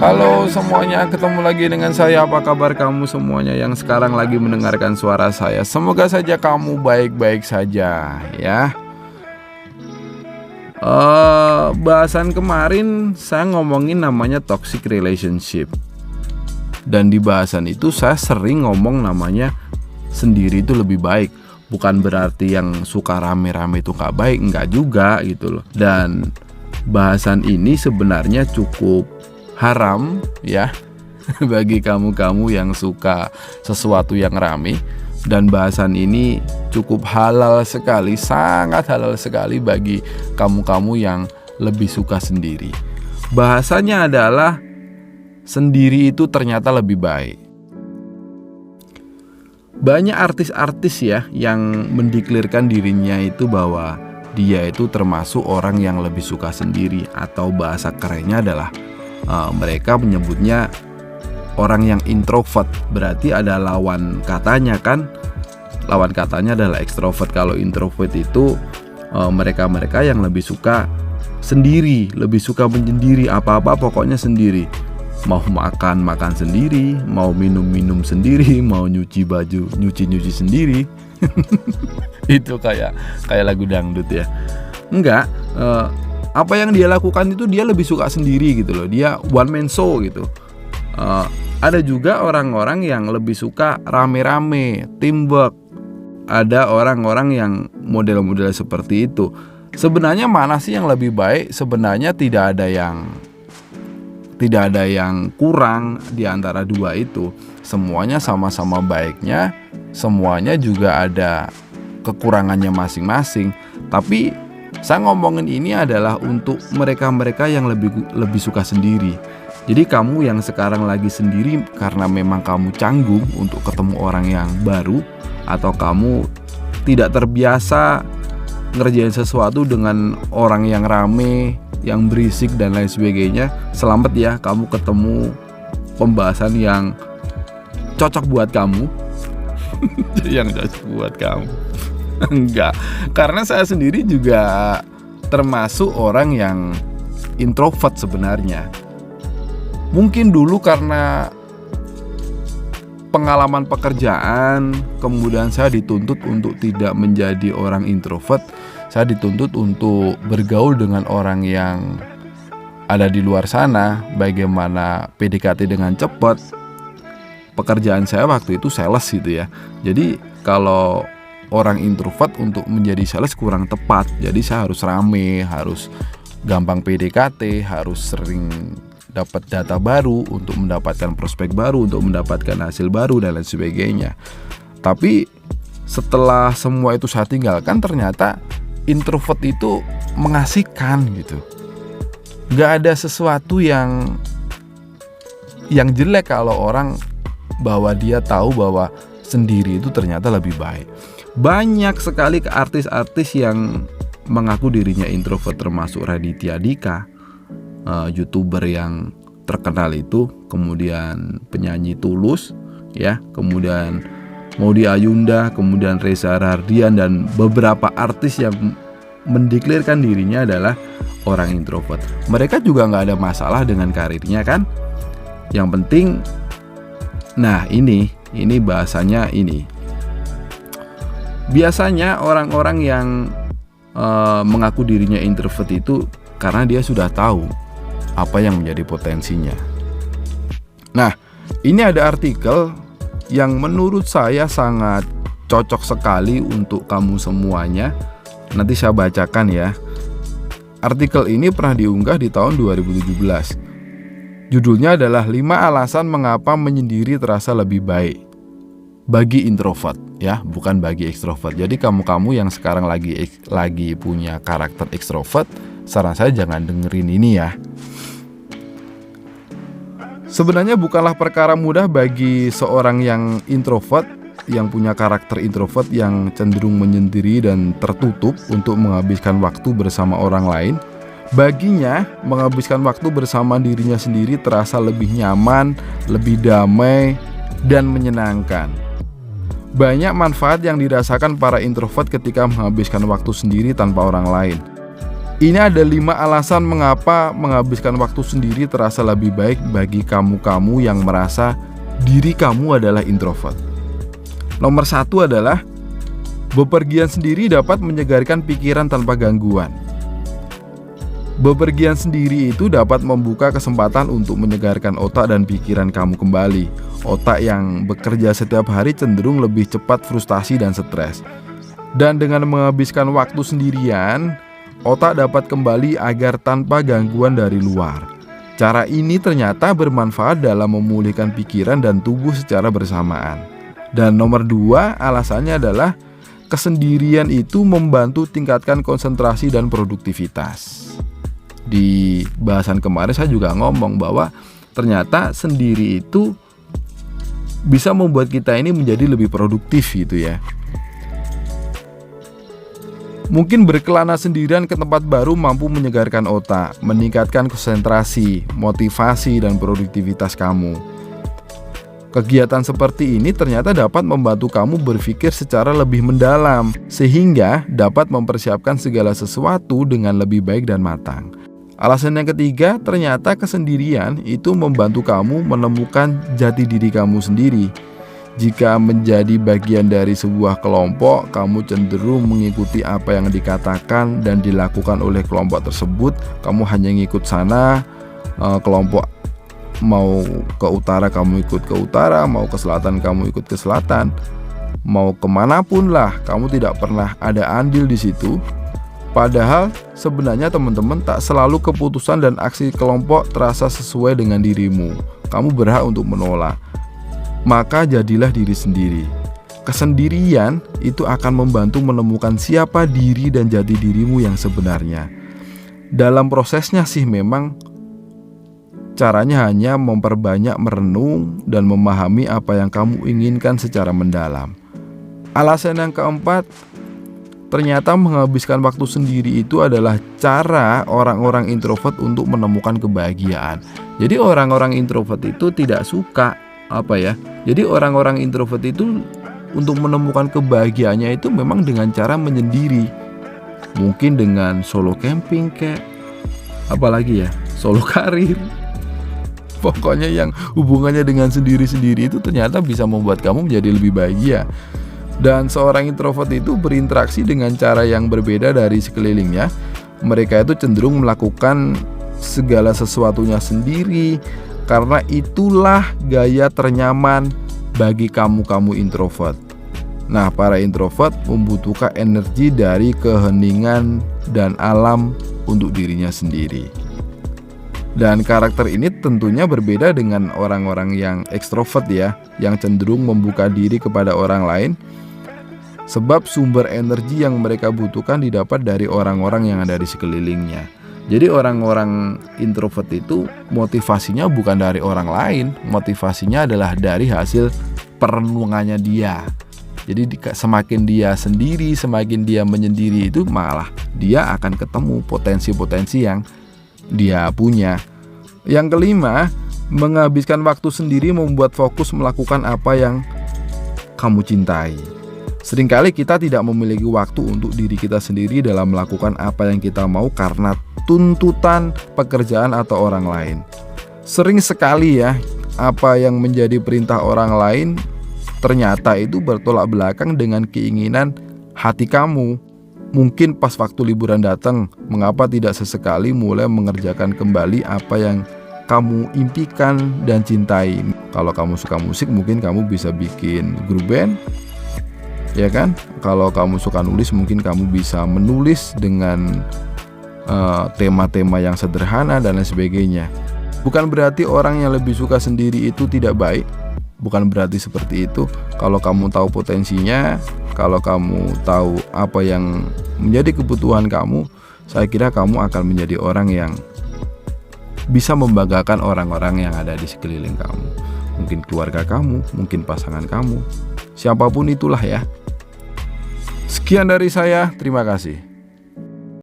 Halo semuanya, ketemu lagi dengan saya. Apa kabar kamu semuanya yang sekarang lagi mendengarkan suara saya? Semoga saja kamu baik-baik saja ya. Bahasan kemarin saya ngomongin namanya toxic relationship. Dan di bahasan itu saya sering ngomong namanya sendiri itu lebih baik. Bukan berarti yang suka rame-rame itu gak baik, enggak juga gitu loh. Dan bahasan ini sebenarnya cukup haram ya bagi kamu-kamu yang suka sesuatu yang rame. Dan bahasan ini cukup halal sekali, sangat halal sekali bagi kamu-kamu yang lebih suka sendiri. Bahasanya adalah sendiri itu ternyata lebih baik. Banyak artis-artis ya yang mendeklirkan dirinya itu bahwa dia itu termasuk orang yang lebih suka sendiri, atau bahasa kerennya adalah mereka menyebutnya orang yang introvert. Berarti ada lawan katanya kan. Lawan katanya adalah ekstrovert. Kalau introvert itu mereka-mereka yang lebih suka sendiri, lebih suka menyendiri, apa-apa pokoknya sendiri. Mau makan sendiri, mau minum sendiri, mau nyuci baju nyuci sendiri. Itu kayak lagu dangdut ya. Enggak, apa yang dia lakukan itu dia lebih suka sendiri gitu loh. Dia one man show gitu. Ada juga orang-orang yang lebih suka rame-rame, teamwork. Ada orang-orang yang model-model seperti itu. Sebenarnya mana sih yang lebih baik? Sebenarnya tidak ada yang kurang di antara dua itu. Semuanya sama-sama baiknya, semuanya juga ada kekurangannya masing-masing. Tapi saya ngomongin ini adalah untuk mereka-mereka yang lebih suka sendiri. Jadi kamu yang sekarang lagi sendiri karena memang kamu canggung untuk ketemu orang yang baru, atau kamu tidak terbiasa ngerjain sesuatu dengan orang yang rame, yang berisik dan lain sebagainya, selamat ya, kamu ketemu pembahasan yang cocok buat kamu. Yang cocok buat kamu. Enggak, karena saya sendiri juga termasuk orang yang introvert sebenarnya. Mungkin dulu karena pengalaman pekerjaan, kemudian saya dituntut untuk tidak menjadi orang introvert. Saya dituntut untuk bergaul dengan orang yang ada di luar sana, bagaimana PDKT dengan cepat. Pekerjaan saya waktu itu sales gitu ya. Jadi kalau orang introvert untuk menjadi sales kurang tepat. Jadi saya harus rame, harus gampang PDKT, harus sering dapat data baru untuk mendapatkan prospek baru, untuk mendapatkan hasil baru dan lain sebagainya. Tapi setelah semua itu saya tinggalkan, ternyata introvert itu mengasihkan gitu. Gak ada sesuatu yang jelek kalau orang bahwa dia tahu bahwa sendiri itu ternyata lebih baik. Banyak sekali artis-artis yang mengaku dirinya introvert, termasuk Raditya Dika, YouTuber yang terkenal itu, kemudian penyanyi Tulus ya, kemudian Maudy Ayunda, kemudian Reza Rahardian, dan beberapa artis yang mendeklirkan dirinya adalah orang introvert. Mereka juga nggak ada masalah dengan karirnya kan. Yang penting, nah ini bahasanya ini. Biasanya orang-orang yang mengaku dirinya introvert itu karena dia sudah tahu apa yang menjadi potensinya. Nah, ini ada artikel yang menurut saya sangat cocok sekali untuk kamu semuanya. Nanti saya bacakan ya. Artikel ini pernah diunggah di tahun 2017. Judulnya adalah 5 alasan mengapa menyendiri terasa lebih baik bagi introvert ya, bukan bagi ekstrovert. Jadi kamu-kamu yang sekarang lagi punya karakter ekstrovert, saran saya jangan dengerin ini ya. Sebenarnya bukanlah perkara mudah bagi seorang yang introvert, yang punya karakter introvert, yang cenderung menyendiri dan tertutup untuk menghabiskan waktu bersama orang lain. Baginya, menghabiskan waktu bersama dirinya sendiri terasa lebih nyaman, lebih damai, dan menyenangkan. Banyak manfaat yang dirasakan para introvert ketika menghabiskan waktu sendiri tanpa orang lain. Ini ada 5 alasan mengapa menghabiskan waktu sendiri terasa lebih baik bagi kamu-kamu yang merasa diri kamu adalah introvert. Nomor 1 adalah bepergian sendiri dapat menyegarkan pikiran tanpa gangguan. Bepergian sendiri itu dapat membuka kesempatan untuk menyegarkan otak dan pikiran kamu kembali. Otak yang bekerja setiap hari cenderung lebih cepat frustasi dan stres. Dan dengan menghabiskan waktu sendirian, otak dapat kembali agar tanpa gangguan dari luar. Cara ini ternyata bermanfaat dalam memulihkan pikiran dan tubuh secara bersamaan. Dan nomor 2 alasannya adalah kesendirian itu membantu tingkatkan konsentrasi dan produktivitas. Di bahasan kemarin saya juga ngomong bahwa ternyata sendiri itu bisa membuat kita ini menjadi lebih produktif gitu ya. Mungkin berkelana sendirian ke tempat baru mampu menyegarkan otak, meningkatkan konsentrasi, motivasi, dan produktivitas kamu. Kegiatan seperti ini ternyata dapat membantu kamu berpikir secara lebih mendalam, sehingga dapat mempersiapkan segala sesuatu dengan lebih baik dan matang. Alasan yang ketiga, ternyata kesendirian itu membantu kamu menemukan jati diri kamu sendiri. Jika menjadi bagian dari sebuah kelompok, kamu cenderung mengikuti apa yang dikatakan dan dilakukan oleh kelompok tersebut. Kamu hanya ngikut sana, kelompok mau ke utara kamu ikut ke utara, mau ke selatan kamu ikut ke selatan, mau kemanapun lah, kamu tidak pernah ada andil di situ. Padahal sebenarnya teman-teman tak selalu keputusan dan aksi kelompok terasa sesuai dengan dirimu. Kamu berhak untuk menolak. Maka jadilah diri sendiri. Kesendirian itu akan membantu menemukan siapa diri dan jati dirimu yang sebenarnya. Dalam prosesnya sih memang caranya hanya memperbanyak merenung dan memahami apa yang kamu inginkan secara mendalam. Alasan yang keempat, ternyata menghabiskan waktu sendiri itu adalah cara orang-orang introvert untuk menemukan kebahagiaan. Jadi orang-orang introvert itu tidak suka Jadi orang-orang introvert itu untuk menemukan kebahagiaannya itu memang dengan cara menyendiri. Mungkin dengan solo camping apalagi ya, solo karir. Pokoknya yang hubungannya dengan sendiri-sendiri itu ternyata bisa membuat kamu menjadi lebih bahagia. Dan seorang introvert itu berinteraksi dengan cara yang berbeda dari sekelilingnya. Mereka itu cenderung melakukan segala sesuatunya sendiri, karena itulah gaya ternyaman bagi kamu-kamu introvert. Nah, para introvert membutuhkan energi dari keheningan dan alam untuk dirinya sendiri. Dan karakter ini tentunya berbeda dengan orang-orang yang ekstrovert ya, yang cenderung membuka diri kepada orang lain. Sebab sumber energi yang mereka butuhkan didapat dari orang-orang yang ada di sekelilingnya. Jadi orang-orang introvert itu motivasinya bukan dari orang lain, motivasinya adalah dari hasil perenungannya dia. Jadi semakin dia sendiri, semakin dia menyendiri itu malah dia akan ketemu potensi-potensi yang dia punya. Yang kelima, menghabiskan waktu sendiri membuat fokus melakukan apa yang kamu cintai. Seringkali kita tidak memiliki waktu untuk diri kita sendiri dalam melakukan apa yang kita mau karena tuntutan pekerjaan atau orang lain. Sering sekali ya, apa yang menjadi perintah orang lain ternyata itu bertolak belakang dengan keinginan hati kamu. Mungkin pas waktu liburan datang, mengapa tidak sesekali mulai mengerjakan kembali apa yang kamu impikan dan cintai. Kalau kamu suka musik, mungkin kamu bisa bikin grup band, ya kan? Kalau kamu suka nulis, mungkin kamu bisa menulis dengan tema-tema yang sederhana dan lain sebagainya. Bukan berarti orang yang lebih suka sendiri itu tidak baik, bukan berarti seperti itu. Kalau kamu tahu potensinya, kalau kamu tahu apa yang menjadi kebutuhan kamu, saya kira kamu akan menjadi orang yang bisa membanggakan orang-orang yang ada di sekeliling kamu. Mungkin keluarga kamu, mungkin pasangan kamu, siapapun itulah ya. Sekian dari saya, terima kasih.